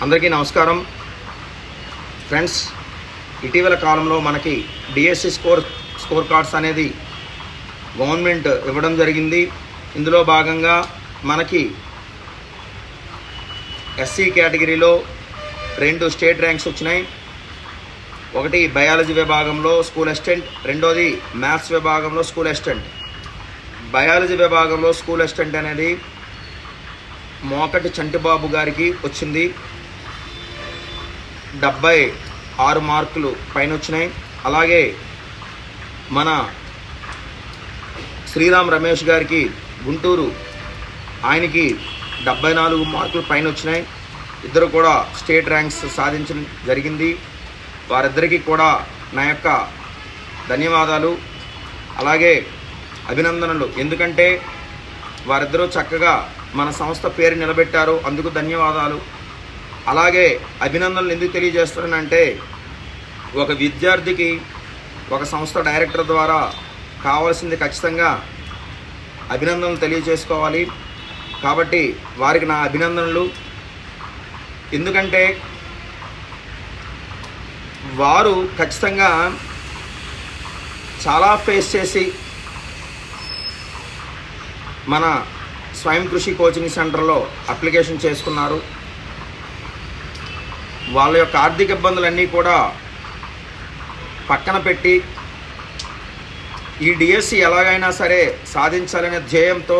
అందరికీ నమస్కారం ఫ్రెండ్స్. ఇటీవల కాలంలో మనకి డిఎస్సి స్కోర్ కార్డ్స్ అనేది గవర్నమెంట్ ఇవ్వడం జరిగింది. ఇందులో భాగంగా మనకి ఎస్సీ కేటగిరీలో 2 స్టేట్ ర్యాంక్స్ వచ్చినాయి. ఒకటి బయాలజీ విభాగంలో స్కూల్ అసిస్టెంట్, రెండోది మ్యాథ్స్ విభాగంలో స్కూల్ అసిస్టెంట్. బయాలజీ విభాగంలో స్కూల్ అసిస్టెంట్ అనేది మోకటి చంటిబాబు గారికి వచ్చింది. 76 మార్కులు పైన వచ్చినాయి. అలాగే మన శ్రీరామ్ రమేష్ గారికి గుంటూరు, ఆయనకి 74 మార్కులు పైన వచ్చినాయి. ఇద్దరు కూడా స్టేట్ ర్యాంక్స్ సాధించడం జరిగింది. వారిద్దరికీ కూడా నా యొక్క ధన్యవాదాలు, అలాగే అభినందనలు. ఎందుకంటే వారిద్దరూ చక్కగా మన సంస్థ పేరు నిలబెట్టారు, అందుకు ధన్యవాదాలు. అలాగే అభినందనలు ఎందుకు తెలియజేస్తున్నానంటే, ఒక విద్యార్థికి ఒక సంస్థ డైరెక్టర్ ద్వారా కావాల్సింది ఖచ్చితంగా అభినందనలు తెలియజేసుకోవాలి. కాబట్టి వారికి నా అభినందనలు. ఎందుకంటే వారు ఖచ్చితంగా చాలా ఫేస్ చేసి మన స్వయం కృషి కోచింగ్ సెంటర్లో అప్లికేషన్ చేసుకున్నారు. వాళ్ళ యొక్క ఆర్థిక ఇబ్బందులన్నీ కూడా పక్కన పెట్టి ఈ డిఎస్సి ఎలాగైనా సరే సాధించాలనే ధ్యేయంతో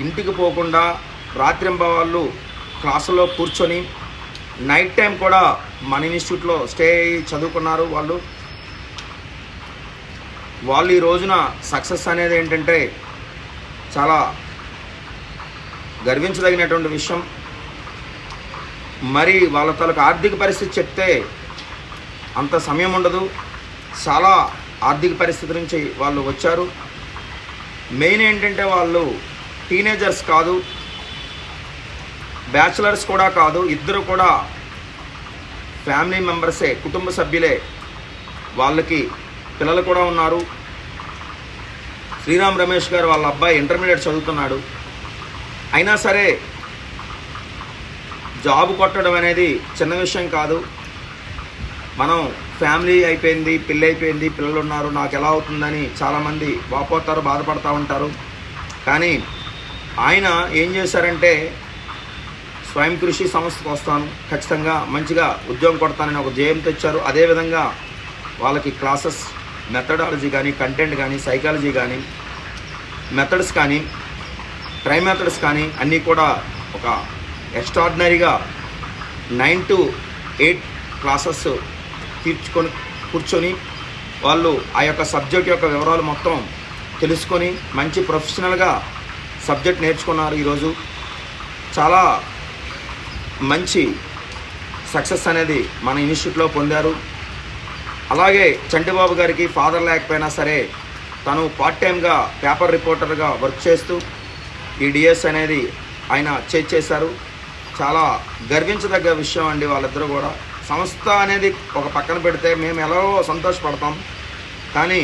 ఇంటికి పోకుండా రాత్రింబవళ్ళు క్లాసుల్లో కూర్చొని నైట్ టైం కూడా మన ఇన్స్టిట్యూట్లో స్టే అయ్యి చదువుకున్నారు. వాళ్ళు ఈ రోజున సక్సెస్ అనేది ఏంటంటే చాలా గర్వించదగినటువంటి విషయం. మరి వాళ్ళ తాలూకు ఆర్థిక పరిస్థితి చెప్తే అంత సమయం ఉండదు. చాలా ఆర్థిక పరిస్థితి నుంచి వాళ్ళు వచ్చారు. మెయిన్ ఏంటంటే వాళ్ళు టీనేజర్స్ కాదు, బ్యాచిలర్స్ కూడా కాదు, ఇద్దరు కూడా ఫ్యామిలీ మెంబర్సే, కుటుంబ సభ్యులే. వాళ్ళకి పిల్లలు కూడా ఉన్నారు. శ్రీరామ్ రమేష్ గారు వాళ్ళ అబ్బాయి ఇంటర్మీడియట్ చదువుతున్నాడు. అయినా సరే జాబ్ కొట్టడం అనేది చిన్న విషయం కాదు. మనం ఫ్యామిలీ అయిపోయింది, పెళ్ళి అయిపోయింది, పిల్లలు ఉన్నారు, నాకు ఎలా అవుతుందని చాలామంది వాపోతారు, బాధపడుతూ ఉంటారు. కానీ ఆయన ఏం చేశారంటే, స్వయం కృషి సంస్థకు వస్తాను, ఖచ్చితంగా మంచిగా ఉద్యోగం కొడతానని ఒక ధ్యేయం తెచ్చారు. అదేవిధంగా వాళ్ళకి క్లాసెస్ మెథడాలజీ కానీ, కంటెంట్ కానీ, సైకాలజీ కానీ, మెథడ్స్ కానీ, ట్రై మెథడ్స్ కానీ అన్నీ కూడా ఒక ఎక్స్ట్రాడినరీగా 9 to 8 క్లాసెస్ కూర్చొని వాళ్ళు ఆ యొక్క సబ్జెక్ట్ యొక్క వివరాలు మొత్తం తెలుసుకొని మంచి ప్రొఫెషనల్గా సబ్జెక్ట్ నేర్చుకున్నారు. ఈరోజు చాలా మంచి సక్సెస్ అనేది మన ఇన్స్టిట్యూట్లో పొందారు. అలాగే చంటిబాబు గారికి ఫాదర్ లేకపోయినా సరే తను పార్ట్ టైమ్గా పేపర్ రిపోర్టర్గా వర్క్ చేస్తూ ఈ డిఎస్ అనేది ఆయన చేశారు. చాలా గర్వించదగ్గ విషయం అండి. వాళ్ళిద్దరూ కూడా సంస్థ అనేది ఒక పక్కన పెడితే మేము ఎలాగో సంతోషపడతాం, కానీ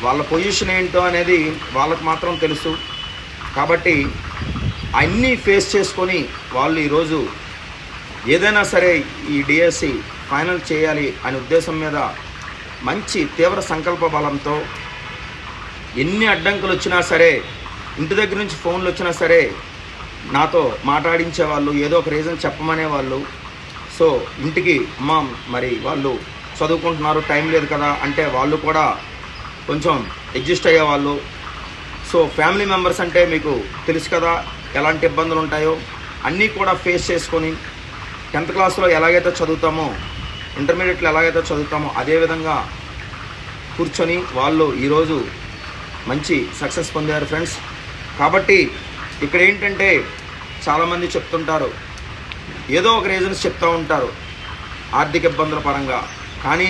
వాళ్ళ పొజిషన్ ఏంటో అనేది వాళ్ళకు మాత్రం తెలుసు. కాబట్టి అన్నీ ఫేస్ చేసుకొని వాళ్ళు ఈరోజు ఏదైనా సరే ఈ డిఎస్సి ఫైనల్ చేయాలి అనే ఉద్దేశం మీద మంచి తీవ్ర సంకల్ప బలంతో ఎన్ని అడ్డంకులు వచ్చినా సరే, ఇంటి దగ్గర నుంచి ఫోన్లు వచ్చినా సరే నాతో మాట్లాడించేవాళ్ళు, ఏదో ఒక రీజన్ చెప్పమనేవాళ్ళు. సో ఇంటికి అమ్మ మరి వాళ్ళు చదువుకుంటున్నారు, టైం లేదు కదా అంటే వాళ్ళు కూడా కొంచెం అడ్జస్ట్ అయ్యేవాళ్ళు. సో ఫ్యామిలీ మెంబర్స్ అంటే మీకు తెలుసు కదా ఎలాంటి ఇబ్బందులు ఉంటాయో, అన్నీ కూడా ఫేస్ చేసుకొని 10th క్లాస్లో ఎలాగైతే చదువుతామో, ఇంటర్మీడియట్లో ఎలాగైతే చదువుతామో అదేవిధంగా కూర్చొని వాళ్ళు ఈరోజు మంచి సక్సెస్ పొందారు ఫ్రెండ్స్. కాబట్టి ఇక్కడ ఏంటంటే చాలామంది చెప్తుంటారు, ఏదో ఒక రీజన్స్ చెప్తూ ఉంటారు ఆర్థిక ఇబ్బందుల పరంగా. కానీ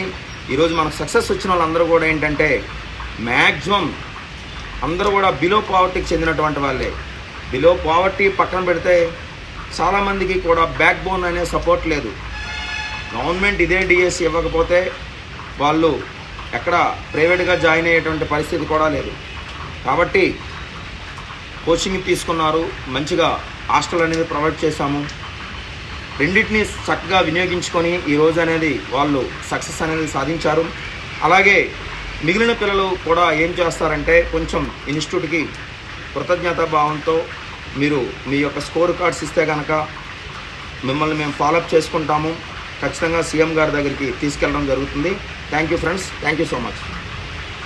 ఈరోజు మనకు సక్సెస్ వచ్చిన వాళ్ళందరూ కూడా ఏంటంటే మ్యాక్సిమం అందరూ కూడా బిలో పావర్టీకి చెందినటువంటి వాళ్ళే. బిలో పావర్టీ పక్కన పెడితే చాలామందికి కూడా బ్యాక్ బోన్ అనే సపోర్ట్ లేదు. గవర్నమెంట్ ఇదే డిఎస్సి ఇవ్వకపోతే వాళ్ళు ఎక్కడ ప్రైవేట్గా జాయిన్ అయ్యేటువంటి పరిస్థితి కూడా లేదు. కాబట్టి కోచింగ్ తీసుకున్నారు, మంచిగా హాస్టల్ అనేది ప్రొవైడ్ చేశాము. రెండింటిని చక్కగా వినియోగించుకొని ఈరోజు అనేది వాళ్ళు సక్సెస్ అనేది సాధించారు. అలాగే మిగిలిన పిల్లలు కూడా ఏం చేస్తారంటే కొంచెం ఇన్స్టిట్యూట్కి కృతజ్ఞతా భావంతో మీరు మీ యొక్క స్కోర్ కార్డ్స్ ఇస్తే కనుక మిమ్మల్ని మేము ఫాలోఅప్ చేసుకుంటాము. ఖచ్చితంగా సీఎం గారి దగ్గరికి తీసుకెళ్ళడం జరుగుతుంది. Thank you friends, thank you so much.